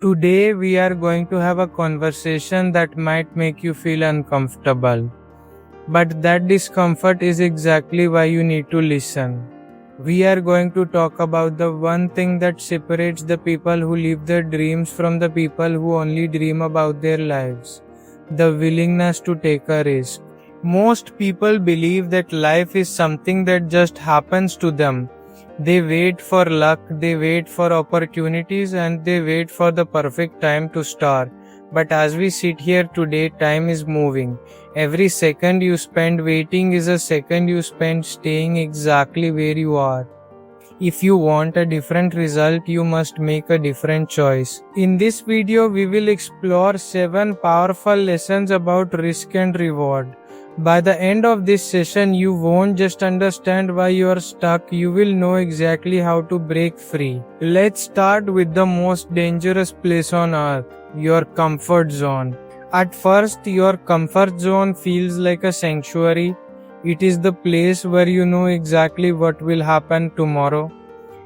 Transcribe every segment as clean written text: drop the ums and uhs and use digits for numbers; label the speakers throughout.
Speaker 1: Today we are going to have a conversation that might make you feel uncomfortable. But that discomfort is exactly why you need to listen. We are going to talk about the one thing that separates the people who live their dreams from the people who only dream about their lives. The willingness to take a risk. Most people believe that life is something that just happens to them. They wait for luck, they wait for opportunities, and they wait for the perfect time to start. But as we sit here today, time is moving. Every second you spend waiting is a second you spend staying exactly where you are. If you want a different result, you must make a different choice. In this video, we will explore 7 powerful lessons about risk and reward. By the end of this session, you won't just understand why you are stuck, you will know exactly how to break free. Let's start with the most dangerous place on earth, your comfort zone. At first, your comfort zone feels like a sanctuary. It is the place where you know exactly what will happen tomorrow.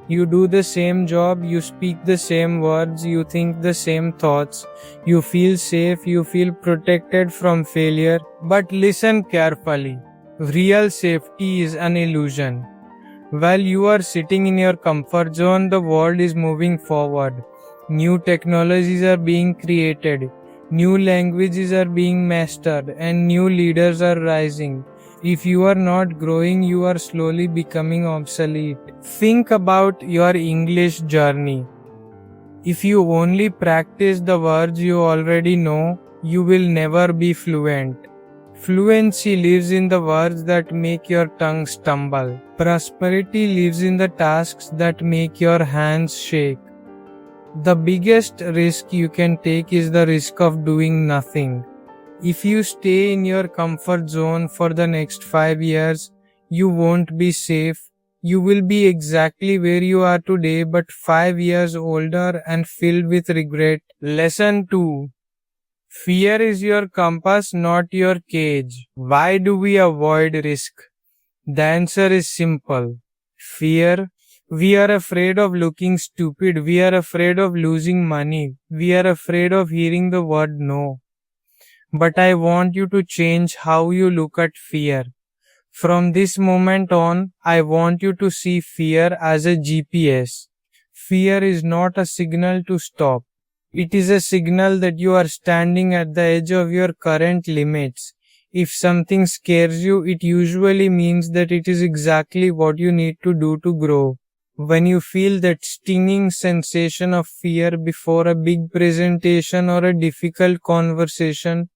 Speaker 1: You do the same job, you speak the same words, you think the same thoughts. You feel safe, you feel protected from failure. But listen carefully. Real safety is an illusion. While you are sitting in your comfort zone, the world is moving forward. New technologies are being created. New languages are being mastered and new leaders are rising. If you are not growing, you are slowly becoming obsolete. Think about your English journey. If you only practice the words you already know, you will never be fluent. Fluency lives in the words that make your tongue stumble. Prosperity lives in the tasks that make your hands shake. The biggest risk you can take is the risk of doing nothing. If you stay in your comfort zone for the next 5 years, you won't be safe. You will be exactly where you are today, but 5 years older and filled with regret. Lesson 2. Fear is your compass, not your cage. Why do we avoid risk? The answer is simple. Fear. We are afraid of looking stupid. We are afraid of losing money. We are afraid of hearing the word no. But I want you to change how you look at fear. From this moment on, I want you to see fear as a GPS. Fear is not a signal to stop. It is a signal that you are standing at the edge of your current limits. If something scares you, it usually means that it is exactly what you need to do to grow. When you feel that stinging sensation of fear before a big presentation or a difficult conversation,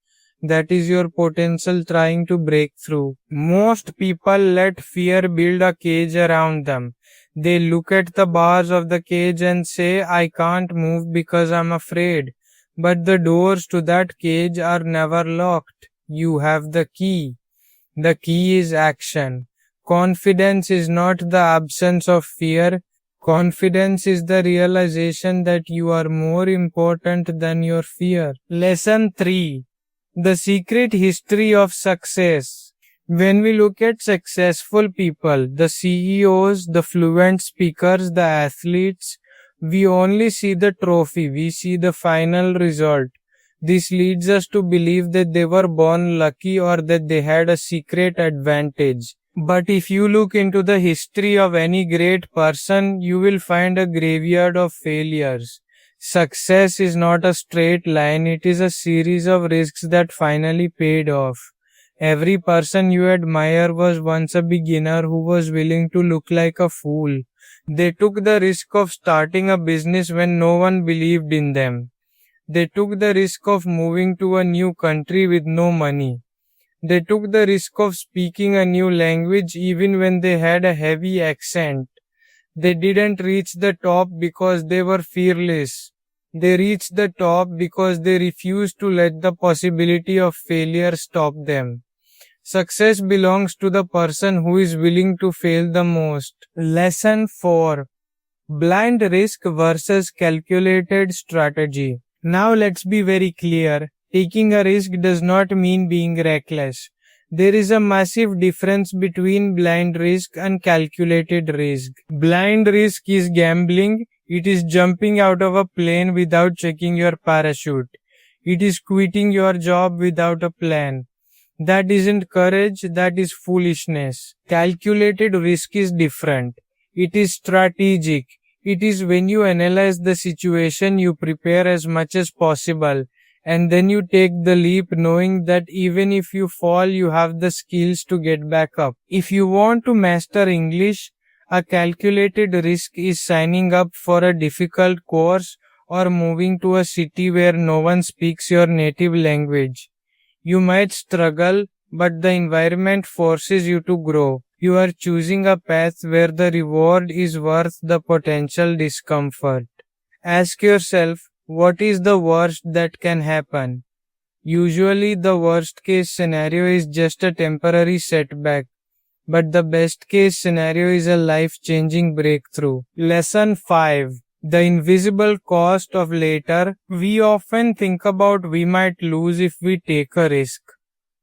Speaker 1: that is your potential trying to break through. Most people let fear build a cage around them. They look at the bars of the cage and say, I can't move because I'm afraid. But the doors to that cage are never locked. You have the key. The key is action. Confidence is not the absence of fear. Confidence is the realization that you are more important than your fear. Lesson 3. The secret history of success. When we look at successful people, the CEOs, the fluent speakers, the athletes, we only see the trophy, we see the final result. This leads us to believe that they were born lucky or that they had a secret advantage. But if you look into the history of any great person, you will find a graveyard of failures. Success is not a straight line, it is a series of risks that finally paid off. Every person you admire was once a beginner who was willing to look like a fool. They took the risk of starting a business when no one believed in them. They took the risk of moving to a new country with no money. They took the risk of speaking a new language even when they had a heavy accent. They didn't reach the top because they were fearless. They reached the top because they refused to let the possibility of failure stop them. Success belongs to the person who is willing to fail the most. Lesson 4. Blind risk versus calculated strategy. Now let's be very clear. Taking a risk does not mean being reckless. There is a massive difference between blind risk and calculated risk. Blind risk is gambling. It is jumping out of a plane without checking your parachute. It is quitting your job without a plan. That isn't courage, that is foolishness. Calculated risk is different. It is strategic. It is when you analyze the situation, you prepare as much as possible, and then you take the leap knowing that even if you fall, you have the skills to get back up. If you want to master English, a calculated risk is signing up for a difficult course or moving to a city where no one speaks your native language. You might struggle, but the environment forces you to grow. You are choosing a path where the reward is worth the potential discomfort. Ask yourself, what is the worst that can happen? Usually, the worst case scenario is just a temporary setback, but the best case scenario is a life changing breakthrough. Lesson 5. The invisible cost of later. We often think about we might lose if we take a risk.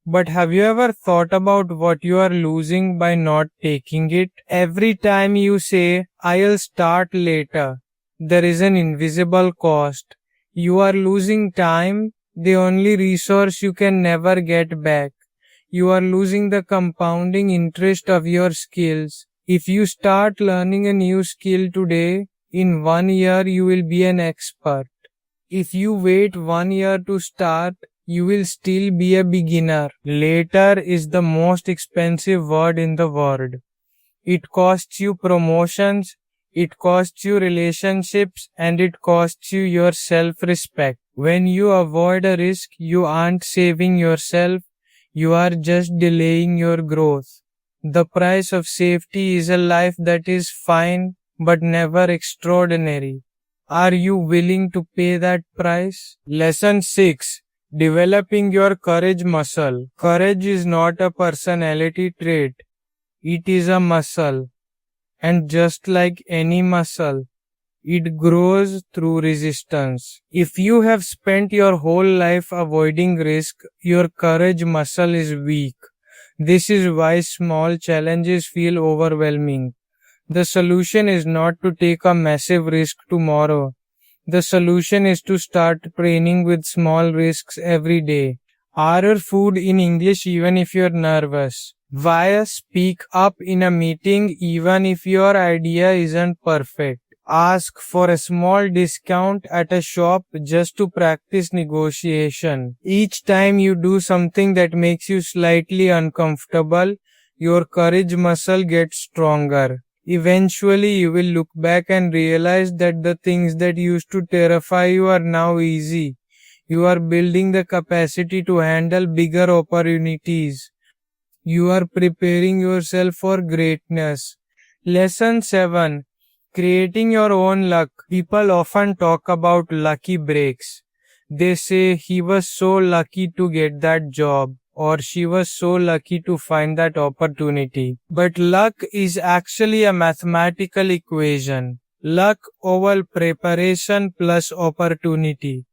Speaker 1: But have you ever thought about what you are losing by not taking it? Every time you say, I'll start later, there is an invisible cost. You are losing time, the only resource you can never get back. You are losing the compounding interest of your skills. If you start learning a new skill today, in 1 year you will be an expert. If you wait 1 year to start, you will still be a beginner. Later is the most expensive word in the world. It costs you promotions, it costs you relationships, and it costs you your self-respect. When you avoid a risk, you aren't saving yourself, you are just delaying your growth. The price of safety is a life that is fine, but never extraordinary. Are you willing to pay that price? Lesson 6. Developing your courage muscle. Courage is not a personality trait. It is a muscle. And just like any muscle, it grows through resistance. If you have spent your whole life avoiding risk, your courage muscle is weak. This is why small challenges feel overwhelming. The solution is not to take a massive risk tomorrow. The solution is to start training with small risks every day. Order food in English even if you're nervous. Why speak up in a meeting even if your idea isn't perfect? Ask for a small discount at a shop just to practice negotiation. Each time you do something that makes you slightly uncomfortable, your courage muscle gets stronger. Eventually you will look back and realize that the things that used to terrify you are now easy. You are building the capacity to handle bigger opportunities. You are preparing yourself for greatness. Lesson 7. Creating your own luck. People often talk about lucky breaks. They say he was so lucky to get that job, or she was so lucky to find that opportunity. But luck is actually a mathematical equation. Luck over preparation plus opportunity.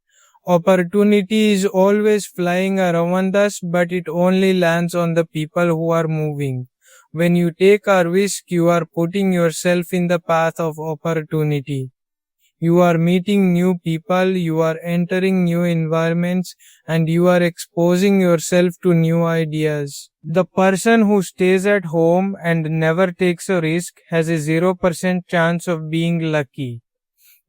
Speaker 1: Opportunity is always flying around us, but it only lands on the people who are moving. When you take a risk, you are putting yourself in the path of opportunity. You are meeting new people, you are entering new environments, and you are exposing yourself to new ideas. The person who stays at home and never takes a risk has a 0% chance of being lucky.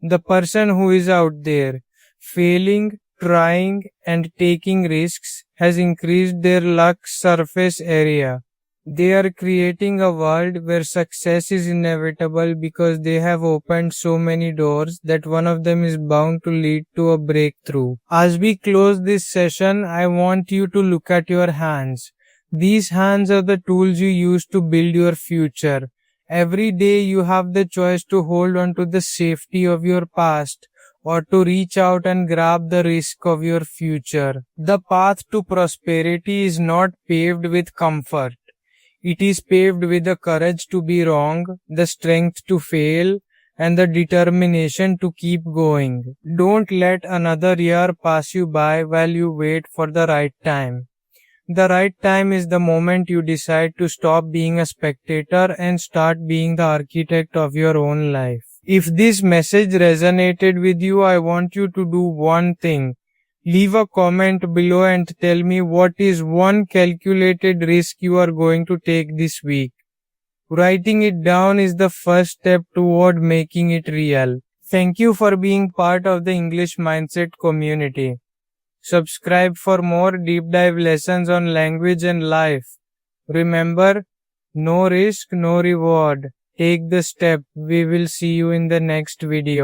Speaker 1: The person who is out there, failing, trying, and taking risks has increased their luck surface area. They are creating a world where success is inevitable because they have opened so many doors that one of them is bound to lead to a breakthrough. As we close this session, I want you to look at your hands. These hands are the tools you use to build your future. Every day you have the choice to hold on to the safety of your past or to reach out and grab the risk of your future. The path to prosperity is not paved with comfort. It is paved with the courage to be wrong, the strength to fail, and the determination to keep going. Don't let another year pass you by while you wait for the right time. The right time is the moment you decide to stop being a spectator and start being the architect of your own life. If this message resonated with you, I want you to do one thing. Leave a comment below and tell me what is one calculated risk you are going to take this week. Writing it down is the first step toward making it real. Thank you for being part of the English Mindset community. Subscribe for more deep dive lessons on language and life. Remember, no risk, no reward. Take the step. We will see you in the next video.